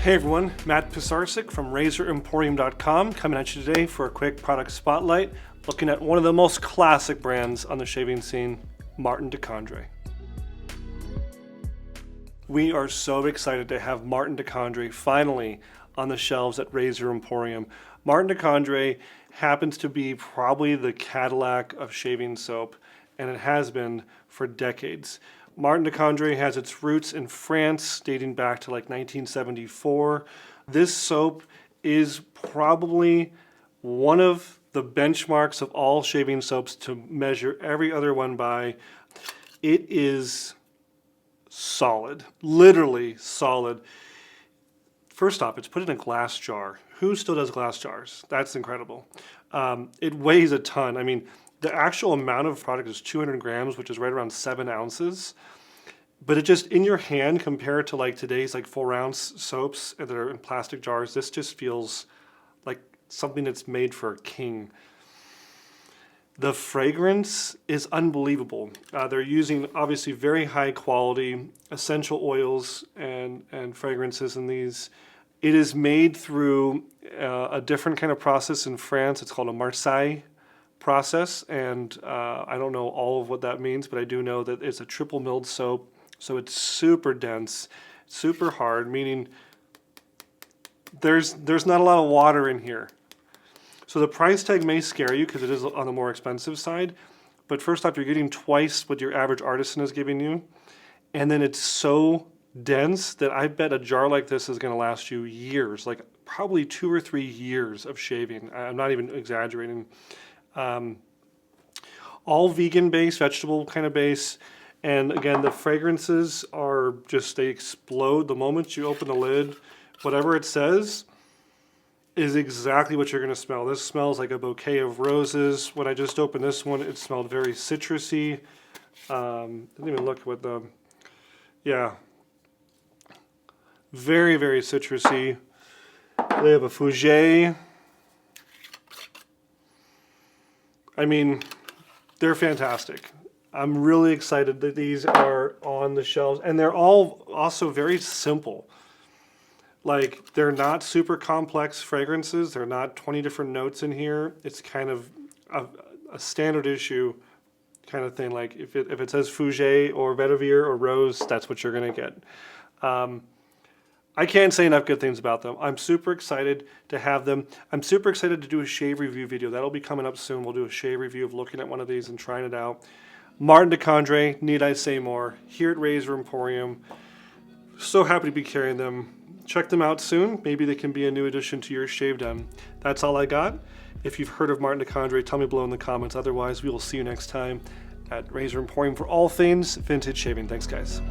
Hey everyone, Matt Pisarcik from RazorEmporium.com coming at you today for a quick product spotlight, looking at one of the most classic brands on the shaving scene, Martin de Candre. We are so excited to have Martin de Candre finally on the shelves at Razor Emporium. Martin de Candre happens to be probably the Cadillac of shaving soap, and it has been for decades. Martin de Candre has its roots in France, dating back to like 1974. This soap is probably one of the benchmarks of all shaving soaps to measure every other one by. It is solid, literally solid. First off, it's put in a glass jar. Who still does glass jars? That's incredible. It weighs a ton. I mean, the actual amount of product is 200 grams, which is right around 7 ounces. But it just, in your hand, compared to like today's like 4-ounce soaps that are in plastic jars, this just feels like something that's made for a king. The fragrance is unbelievable. They're using obviously very high quality essential oils and fragrances in these. It is made through a different kind of process in France. It's called a Marseille process, and I don't know all of what that means, but I do know that it's a triple milled soap, so it's super dense, super hard, meaning there's not a lot of water in here. So the price tag may scare you because it is on the more expensive side, but first off, you're getting twice what your average artisan is giving you, and then it's so dense that I bet a jar like this is going to last you years, like probably 2 or 3 years of shaving. I'm not even exaggerating. All vegan base, vegetable kind of base, and again the fragrances are just, they explode the moment you open the lid. Whatever it says is exactly what you're going to smell. This smells like a bouquet of roses. When I just opened this one, it smelled very citrusy. Didn't even look what the, yeah, very, very citrusy. They have a fougere. I mean, they're fantastic. I'm really excited that these are on the shelves, and they're all also very simple. Like, they're not super complex fragrances. They're not 20 different notes in here. It's kind of a standard issue kind of thing. Like, if it says fougere or vetiver or rose, that's what you're going to get. I can't say enough good things about them. I'm super excited to have them. I'm super excited to do a shave review video. That'll be coming up soon. We'll do a shave review of looking at one of these and trying it out. Martin de Candre, need I say more, here at Razor Emporium. So happy to be carrying them. Check them out soon. Maybe they can be a new addition to your shave den. That's all I got. If you've heard of Martin de Candre, tell me below in the comments. Otherwise, we will see you next time at Razor Emporium for all things vintage shaving. Thanks, guys.